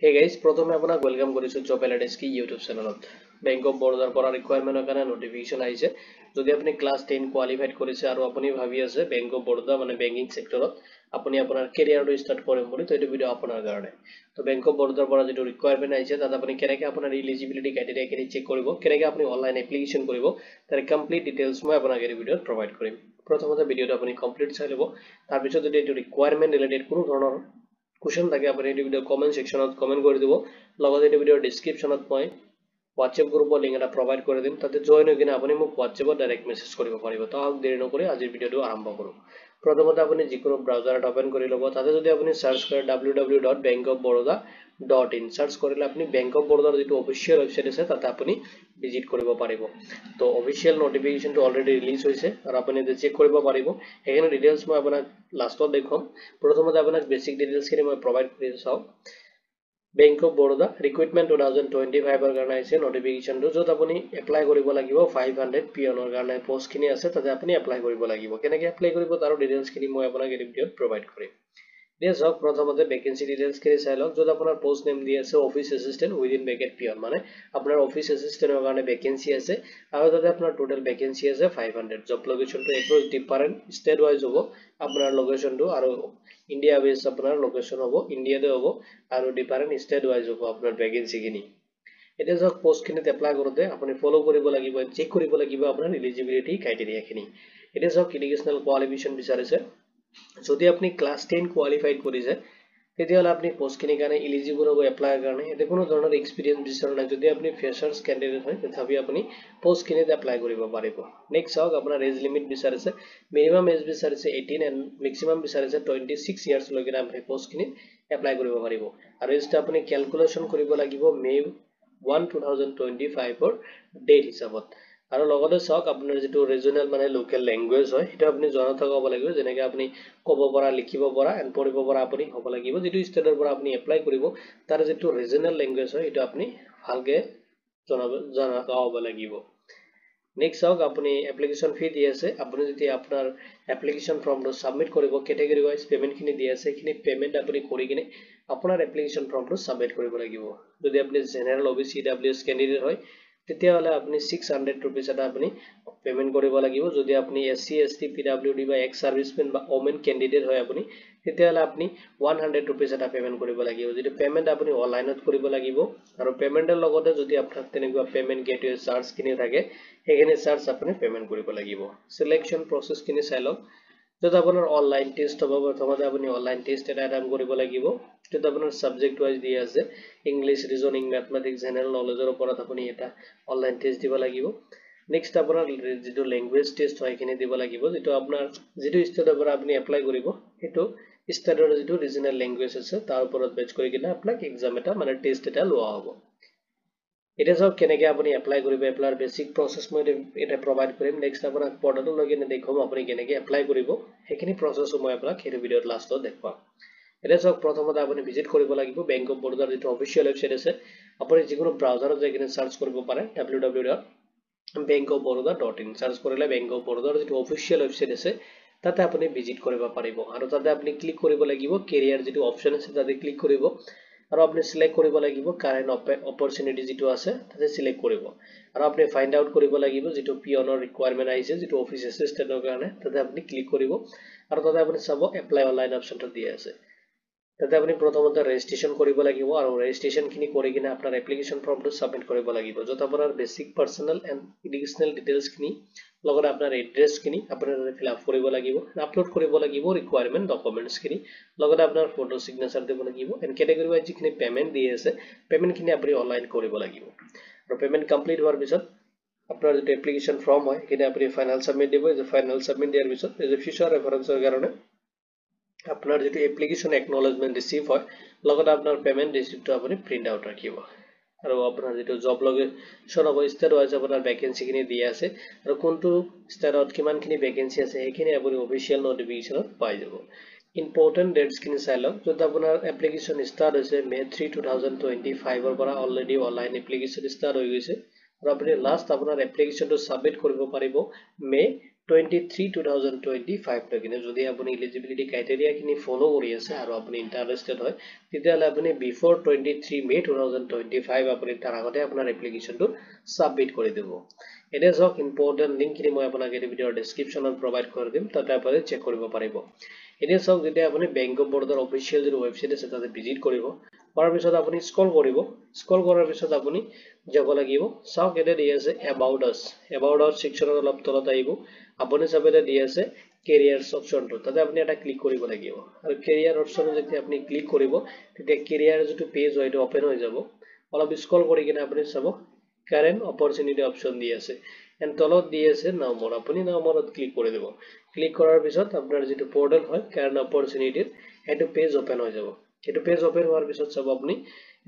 Hey guys, প্ৰথমে আপোনাক welcome কৰিছো জব এলাইডেস্ক ইউটিউব চেনেলত। বেংক অফ বৰোদাৰ পৰা ৰিকুৱাৰমেন্টৰ কাৰণে নোটিফিকেশন আহিছে। যদি আপুনি ক্লাস 10 কোৱালিফাইড কৰিছে আৰু আপুনি ভাবি আছে বেংক অফ বৰোদা মানে বেংকিং সেক্টৰত আপুনি আপোনাৰ কেৰিয়াৰটো ষ্টাৰ্ট কৰিম বুলি, তো এই ভিডিও আপোনাৰ কাৰণে। তো বেংক অফ বৰোদাৰ পৰা যেটো ৰিকুৱাৰমেন্ট আহিছে তাত আপুনি কেনেকৈ আপোনাৰ এলিজিবিলিটি ক্ৰাইটেৰিয়া খিনি চেক কৰিব, কেনেকৈ আপুনি অনলাইন এপ্লিকেশন কৰিব, তাৰ কমপ্লিট ডিটেইলছ মই আপোনাক এই ভিডিওত প্ৰভাইড কৰিম। প্ৰথমতে ভিডিওটো আপুনি কমপ্লিট চাই ল'ব। তাৰ পিছত যদি এইটো ৰিকুৱাৰমেন্ট ৰিলেটেড কোনো ধৰণৰ question থাকে আপুনি এই ভিডিও কমেন্ট সেকশনত কমেন্ট কৰি দিব। লগতে এই ভিডিওৰ ডেসক্ৰিপশনত মই WhatsApp গ্ৰুপৰ লিংক এটা প্ৰভাইড কৰি দিম, তাতে জয়েন হৈ কিনে আপুনি মোক WhatsAppত ডাইৰেক্ট মেসেজ কৰিব পাৰিব। তো আহক দেৰি নকৰি আজিৰ ভিডিওটো আৰম্ভ কৰোঁ। প্ৰথমতে আপুনি যিকোনো ব্ৰাউজাৰ ওপেন কৰি ল'ব। তাতে যদি আপুনি সাৰ্চ কৰে www.bankofbaroda.in সাৰ্চ কৰিলে আপুনি বেংক অফ বৰোদাৰ যেটো অফিচিয়েল ওয়েবসাইট আছে তাতে আপুনি ভিজিট কৰিব পাৰিব। তো অফিচিয়েল নোটিফিকেশনটো অলৰেডি ৰিলিজ হৈছে আৰু আপুনি চেক কৰিব পাৰিব। এখানে ডিটেইলছ মই আপোনাক লাষ্টত দেখুৱাম। প্ৰথমতে আপোনাক বেসিক ডিটেইলছ খিনি মই প্ৰভাইড কৰি চাও। বেংক অফ বৰোদা ৰিক্ৰুটমেন্ট 2025 ৰ কাৰণে আছে নোটিফিকেশনটো, যত আপুনি এপ্লাই কৰিব লাগিব 500 পিয়নৰ কাৰণে পোষ্ট খিনি আছে, তাতে আপুনি এপ্লাই কৰিব লাগিব। কেনেকৈ এপ্লাই কৰিব তাৰ ডিটেইলছ খিনি মই আপোনাক এই ভিডিওত প্ৰভাইড কৰিম। Yes, হওক প্ৰথমতে ভ্যাকেন্সি ডিটেইলছ খিনি চাই লওক। যত আপোনাৰ পোষ্ট নেম দি আছে office assistant within bracket peon, মানে আপোনাৰ অফিস অ্যাসিস্ট্যান্টৰ কাৰণে ভ্যাকেন্সি আছে আৰু তাতে আপোনাৰ টোটাল ভ্যাকেন্সি আছে 500। জব লোকেশনটো এক্ৰছ ডিফাৰেন্ট ষ্টেট ওয়াইজ হ'ব আপোনাৰ লোকেশনটো, আৰু ইন্ডিয়া বেস আপোনাৰ লোকেশন হ'ব, ইন্ডিয়াতে হ'ব আৰু ডিফাৰেন্ট ষ্টেট ওয়াইজ হ'ব আপোনাৰ ভ্যাকেন্সি খিনি। এতিয়া যক পোষ্ট খিনিত এপ্লাই কৰোতে আপুনি ফলো কৰিব লাগিব, চেক কৰিব লাগিব আপোনাৰ এলিজিবিলিটি ক্ৰাইটেৰিয়া খিনি। এতিয়া যক এডুকেশনাল কোৱালিফিকেশন বিচাৰিছে। যদি আপনি ক্লাস 10 কোৱালিফাইড কৰিছে তেতিয়াহলে আপনি পোষ্ট খিনিৰ কাৰণে এলিজিবল হ'ব এপ্লাইৰ কাৰণে। এতে কোনো ধৰণৰ এক্সপেৰিয়েন্স বিচাৰা নাই। যদি আপনি ফ্ৰেছাৰ্স ক্যান্ডিডেট হয় তথাপি আপনি পোষ্ট খিনিত এপ্লাই কৰিব পাৰিব। নেক্সট চাওক আপোনাৰ এজ লিমিট বিচাৰিছে। মিনিমাম এজ বিচাৰিছে 18 এণ্ড মেক্সিমাম বিচাৰিছে 26 ইয়াৰ্স লৈকে আপনি পোষ্ট খিনিত এপ্লাই কৰিব পাৰিব। আৰু এজটো আপনি ক্যালকুলেশন কৰিব লাগিব মে 1 2025 ৰ ডেট হিচাপত। আৰু লগতে চাওক আপোনাৰ যেটো ৰিজনাল মানে লোকেল ল্যাঙ্গুৱেজ হয় এটা আপনি জনা থকা হ'ব লাগিব, যেনেকৈ আপনি ক'ব পৰা, লিখিব পৰা এণ্ড পঢ়িব পৰা আপুনি হ'ব লাগিব। যেটো ষ্টেটৰ পৰা আপনি এপ্লাই কৰিব তাৰ যেটো ৰিজনাল ল্যাঙ্গুৱেজ হয় এটা আপনি ভালকে জনা হ'ব লাগিব। নেক্সট চাওক আপুনি এপ্লিকেশন ফি দি আছে। আপুনি যদি আপোনাৰ এপ্লিকেশন ফৰ্মটো সাবমিট কৰিব ক্যাটাগৰি ওয়াইজ পেমেন্ট খিনি দি আছে, এইখিনি পেমেন্ট আপুনি কৰি কিনে আপোনাৰ এপ্লিকেশন ফৰ্মটো সাবমিট কৰিব লাগিব। যদি আপুনি জেনাৰেল OBC EWS ক্যান্ডিডেট হয় তেতিয়াহলে আপুনি 600 रुपीस এটা আপুনি পেমেন্ট কৰিব লাগিব। যদি আপুনি SC ST PWD বা এক্স সাৰ্ভিসমেন বা ওমেন ক্যান্ডিডেট হয় আপুনি তেতিয়াহলে আপুনি 100 रुपीस এটা পেমেন্ট কৰিব লাগিব। যেটো পেমেন্ট আপুনি অনলাইনত কৰিব লাগিব আৰু পেমেন্টৰ লগতে যদি আপোনাক তেনেকুৱা পেমেন্ট গেটৱে চাৰ্জ কিনি থাকে সেইখিনি চাৰ্জ আপুনি পেমেন্ট কৰিব লাগিব। সিলেকশন প্ৰসেস খিনি চাই লওক। যত আপোনাৰ অনলাইন টেষ্ট হ'ব। প্ৰথমতে আপুনি অনলাইন টেষ্ট এটা এটেম্প কৰিব লাগিব। যত আপোনাৰ সাবজেক্ট ওয়াইজ দি আছে ইংলিশ, ৰিজনিং, ম্যাথমেটিক্স, জেনাৰেল নলেজৰ ওপৰত আপুনি এটা অনলাইন টেষ্ট দিব লাগিব। নেক্সট আপোনাৰ যেটো ল্যাঙ্গুৱেজ টেষ্ট হয় এখিনি দিব লাগিব, যেটো আপোনাৰ যেটো ষ্টেটৰ পৰা আপুনি এপ্লাই কৰিব হেতু ষ্টেটৰ যেটো ৰিজনাল ল্যাঙ্গুৱেজ আছে তাৰ ওপৰত বেচ কৰি কিনে আপোনাক এক্সাম এটা মানে টেষ্ট এটা লোৱা হ'ব। এটা চাওক কেনেকৈ আপুনি এপ্লাই কৰিব। এপ্লাইৰ বেসিক প্ৰসেস মই এটা প্ৰভাইড কৰিম। নেক্সট আপোনাক পৰ্টেলটো লৈ কিনে দেখুৱাম আপুনি কেনেকৈ এপ্লাই কৰিব। সেইখিনি প্ৰসেসও মই আপোনাক এই ভিডিওত লাষ্টত দেখুৱাম। এটা চাওক প্ৰথমতে আপুনি ভিজিট কৰিব লাগিব বেংক অফ বৰোদাৰ যেটো অফিচিয়েল ওয়েবসাইট আছে। আপুনি যিকোনো ব্ৰাউজাৰত যাই কিনে সাৰ্চ কৰিব পাৰে www.bankofbaroda.in সাৰ্চ কৰিলে বেংক অফ বৰোদাৰ যেটো অফিচিয়েল ওয়েবসাইট আছে তাতে আপুনি ভিজিট কৰিব পাৰিব। আৰু তাতে আপুনি ক্লিক কৰিব লাগিব কেৰিয়াৰ যেটো অপচন আছে তাতে ক্লিক কৰিব আৰু আপুনি সিলেক্ট কৰিব লাগিব কাৰেন্ট অপৰচুনিটি যেটো আছে তাতে সিলেক্ট কৰিব। আৰু আপুনি ফাইন্ড আউট কৰিব লাগিব যেটো পিয়নৰ ৰিকুৱাৰমেন্ট আহিছে যেটো অফিস অ্যাসিস্ট্যান্টৰ কাৰণে, তাতে আপুনি ক্লিক কৰিব আৰু তাতে আপুনি চাব এপ্লাই অনলাইন অপচনটো দি আছে। তাতে আপুনি প্ৰথমতে ৰেজিষ্ট্ৰেচন কৰিব লাগিব আৰু ৰেজিষ্ট্ৰেচন খিনি কৰি কিনে আপোনাৰ এপ্লিকেশন ফৰ্মটো সাবমিট কৰিব লাগিব। যত আপোনাৰ basic personal and educational details খিনি লগত আপোনাৰ এড্ৰেছ খিনি আপুনি ফিল আপ কৰিব লাগিব, আপলোড কৰিব লাগিব ৰিকুৱাৰমেন্ট ডকুমেন্টছ খিনি, লগত আপোনাৰ ফটো সিগনেচাৰ দিব লাগিব এণ্ড ক্যাটাগৰি ওয়াইজ যিখিনি পেমেন্ট দি আছে পেমেন্ট খিনি আপুনি অনলাইন কৰিব লাগিব। আৰু পেমেন্ট কমপ্লিট হোৱাৰ পিছত আপোনাৰ যেটো এপ্লিকেশন ফৰ্ম হয় এখিনি আপুনি ফাইনাল সাবমিট দিব। এই ফাইনাল সাবমিট দিয়াৰ পিছত এই ফিউচাৰ ৰেফাৰেন্সৰ কাৰণে আপনাৰ যেটো এপ্লিকেশন একনলেজমেন্ট ৰিসিভ হয় লগত আপনাৰ পেমেন্ট ৰিসিপ্টটো আপুনি প্ৰিন্ট আউট ৰাখিব। আৰু আপোনাৰ যেটো জব লোকেশন হ'ব ষ্টেট ওয়াইজ আপোনাৰ ভ্যাকেন্সি খিনি দি আছে আৰু কোনটো ষ্টেটত কিমানখিনি ভ্যাকেন্সি আছে সেইখিনি আপুনি অফিচিয়েল নোটিফিকেশনত পাই যাব। ইম্পৰ্টেন্ট ডেটস খিনি চাই লওক। যত আপোনাৰ এপ্লিকেশন ষ্টাৰ্ট হৈছে মে 3 2025 ৰ পৰা অলৰেডি অনলাইন এপ্লিকেশন ষ্টাৰ্ট হৈ গৈছে আৰু আপুনি লাষ্ট আপোনাৰ এপ্লিকেশনটো সাবমিট কৰিব পাৰিব মে 23-2025 লগিনে যদি আপুনি এলিজিবিলিটি ক্ৰাইটেৰিয়া খিনি ফলো কৰি আছে আৰু আপুনি ইন্টাৰেস্টেড হয় তেতিয়াহলে আপুনি বিফোৰ 23 মে 2025 আপুনি তাৰ আগতে আপোনাৰ এপ্লিকেশনটো সাবমিট কৰি দিব এটা সব ইম্পৰ্টেন্ট লিংক খিনি মই আপোনাক এই ভিডিওৰ ডেসক্ৰিপচনত প্ৰভাইড কৰি দিম তাতে আপুনি চেক কৰিব পাৰিব এতিয়া সব যদি আপুনি বেংক অফ বৰোদাৰ অফিচিয়েল যে ওয়েবসাইট আছে তাতে ভিজিট কৰিব কৰাৰ পিছত আপুনি স্ক্ৰল কৰিব স্ক্ৰল কৰাৰ পিছত আপুনি যাব লাগিব সব এতে দি আছে about us সেকশনৰ অলপ তলত আহিব আপুনি সবেতে দি আছে careers অপশনটো তাতে আপুনি এটা ক্লিক কৰিব লাগিব আৰু career অপশনত যেতিয়া আপুনি ক্লিক কৰিব তেতিয়া career যেটো পেজ হয় এটা ওপেন হৈ যাব অলপ স্ক্ৰল কৰি কিনে আপুনি চাব current opportunity অপশন দি আছে এন্ড তলত দি আছে নাও মোৰ আপুনি নাও মৰত ক্লিক কৰি দিব ক্লিক কৰাৰ পিছত আপোনাৰ যেটো পোৰ্টাল হয় current opportunity এটো পেজ ওপেন হৈ যাব এটো পেজ ওপেন হোৱাৰ পিছত চাব আপুনি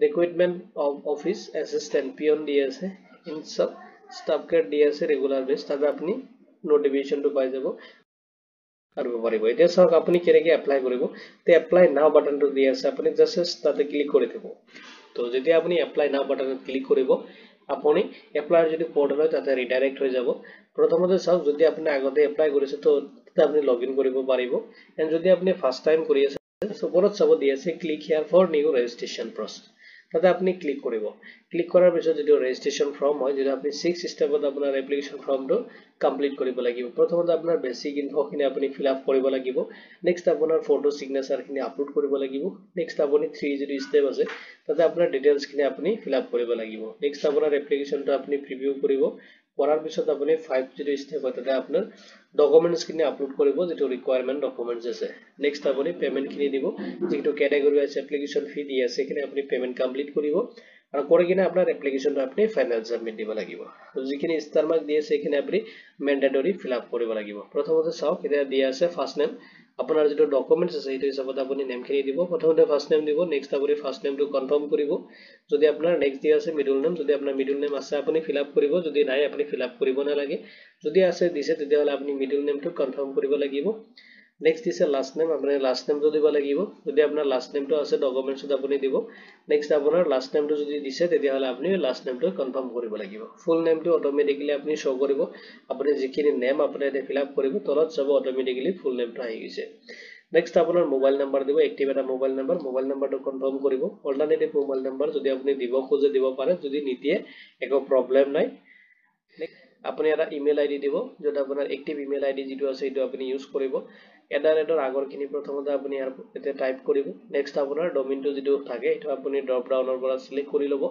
recruitment of office assistant peon দি আছে ইন সব স্টাফ গ্ৰেড দি আছে ৰেগুলাৰ বেস তাতে আপুনি নোটিফিকেশনটো পাই যাব কৰিব পাৰিব এতিয়া সব আপুনি কেনেকৈ এপ্লাই কৰিব তে এপ্লাই নাও বাটনটো দি আছে আপুনি জাস্ট তাতে ক্লিক কৰি দিব তো যেতিয়া আপুনি এপ্লাই নাও বাটনত ক্লিক কৰিব আপুনি এপ্লাইৰ যদি পোৰ্টাল হয় তাতে ৰিডাইৰেক্ট হৈ যাব প্ৰথমতে সব যদি আপুনি আগতে এপ্লাই কৰিছে তো তাতে আপুনি লগইন কৰিব পাৰিব এন্ড যদি আপুনি ফাৰ্স্ট টাইম কৰি আছে ওপৰত চাব দি আছে click here for new registration process তাতে আপুনি ক্লিক কৰিব ক্লিক কৰাৰ পিছত যেটো ৰেজিষ্ট্ৰেচন ফৰ্ম হয় যেটো আপুনি 6 স্টেপত আপোনাৰ এপ্লিকেশন ফৰ্মটো কমপ্লিট কৰিব লাগিব প্ৰথমতে আপোনাৰ বেসিক ইনফো খিনি আপুনি ফিল আপ কৰিব লাগিব নেক্সট আপোনাৰ ফটো সিগনেচাৰ খিনি আপলোড কৰিব লাগিব নেক্সট আপুনি 3 যেটো স্টেপ আছে তাতে আপোনাৰ ডিটেইলছ খিনি আপুনি ফিল আপ কৰিব লাগিব নেক্সট আপোনাৰ এপ্লিকেশনটো আপুনি প্ৰিভিউ কৰিব কৰাৰ পিছত আপুনি 5 যেটো স্টেপ হয় তাতে আপোনাৰ ডকুমেন্টস খিনি আপলোড কৰিব যেটো ৰিকোয়াৰমেন্ট ডকুমেন্টস আছে নেক্সট আপুনি পেমেন্ট খিনি দিব যেটো ক্যাটাগৰি আছে এপ্লিকেশন ফি দি আছে এখানে আপুনি পেমেন্ট কমপ্লিট কৰিব আৰু কৰি কিনে আপোনাৰ এপ্লিকেশনটো আপুনি ফাইনাল সাবমিট দিব লাগিব যিখিনি ষ্টাৰ মাৰ্ক দি আছে এখানে আপুনি ম্যান্ডেটৰি ফিল আপ কৰিব লাগিব প্ৰথমতে চাওক এটা দি আছে ফাৰ্স্ট নেম আপোনাৰ যেটো ডকুমেন্টস আছে এইটো হিচাপত আপুনি নেম খিনি দিব প্ৰথমতে ফাৰ্স্ট নেম দিব নেক্সট আপুনি ফাৰ্স্ট নেমটো কনফাৰ্ম কৰিব যদি আপোনাৰ নেক্সট দি আছে মিডল নেম যদি আপোনাৰ মিডল নেম আছে আপুনি ফিল আপ কৰিব যদি নাই আপুনি ফিল আপ কৰিব নালাগে যদি আছে দিছে তেতিয়াহলে আপুনি মিডল নেমটো কনফাৰ্ম কৰিব লাগিব নেক্সট দিছে লাষ্ট নেম আপুনি লাষ্ট নেমটো দিব লাগিব যদি আপোনাৰ লাষ্ট নেমটো আছে ডকুমেন্টছত আপুনি দিব নেক্সট আপোনাৰ লাষ্ট নেমটো যদি দিছে তেতিয়াহলে আপুনি লাষ্ট নেমটো কনফাৰ্ম কৰিব লাগিব ফুল নেমটো অটোমেটিক্যালি আপুনি শো কৰিব আপুনি যিখিনি নেম আপুনি এতে ফিল আপ কৰিব তলত সব অটোমেটিক্যালি ফুল নেমটো আহি গৈছে নেক্সট আপোনাৰ মোবাইল নাম্বাৰ দিব এক্টিভ এটা মোবাইল নাম্বাৰটো কনফাৰ্ম কৰিব অল্টাৰনেটিভ মোবাইল নাম্বাৰ যদি আপুনি দিব খোজে দিব পাৰে যদি নিদিয়ে একো প্ৰবলেম নাই আপুনি এটা ইমেইল আইডি দিব যত আপোনাৰ এক্টিভ ইমেইল আইডি যেটো আছে এটো আপুনি ইউজ কৰিব এডাৰেটৰ আগৰখিনি প্ৰথমতে আপুনি এতে টাইপ কৰিব নেক্সট আপোনাৰ ডোমেইনটো যেটো থাকে এটো আপুনি ড্ৰপ ডাউনৰ পৰা সিলেক্ট কৰি লব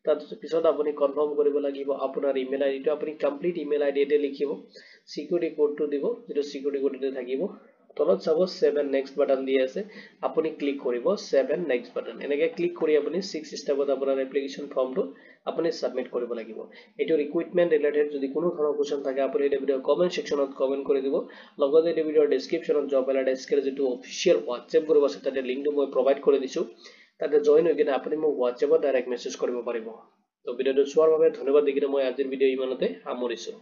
তাৰ পিছত আপুনি কনফাৰ্ম কৰিব লাগিব আপোনাৰ ইমেইল আইডিটো আপুনি কমপ্লিট ইমেইল আইডি এতে লিখিব সিকিউৰিটি কোডটো দিব যেটো সিকিউৰিটি কোডতে থাকিব তলত চাব 7 নেক্সট বাটন দি আছে আপুনি ক্লিক কৰিব 7 নেক্সট বাটন এনেকৈ ক্লিক কৰি আপুনি 6 স্টেপত আপোনাৰ এপ্লিকেশন ফৰ্মটো আপুনি সাবমিট কৰিব লাগিব এটো ৰিক্ৰুইটমেন্ট ৰিলেটেড যদি কোনো ধৰণৰ কোৱেশ্চন থাকে আপুনি এই ভিডিও কমেন্ট সেকশনত কমেন্ট কৰি দিব লগতে এই ভিডিওৰ ডেসক্ৰিপচনত জব এলাইডেস্কৰ যেটো অফিশিয়াল WhatsApp গ্ৰুপ আছে তাতে লিংকটো মই প্ৰভাইড কৰি দিছো তাতে জয়েন হৈ কিনে আপুনি মোক WhatsAppত ডাইৰেক্ট মেছেজ কৰিব পাৰিব তো ভিডিওটো চোৱাৰ বাবে ধন্যবাদ দিকিনে মই আজিৰ ভিডিও ইমানতে সামৰিছো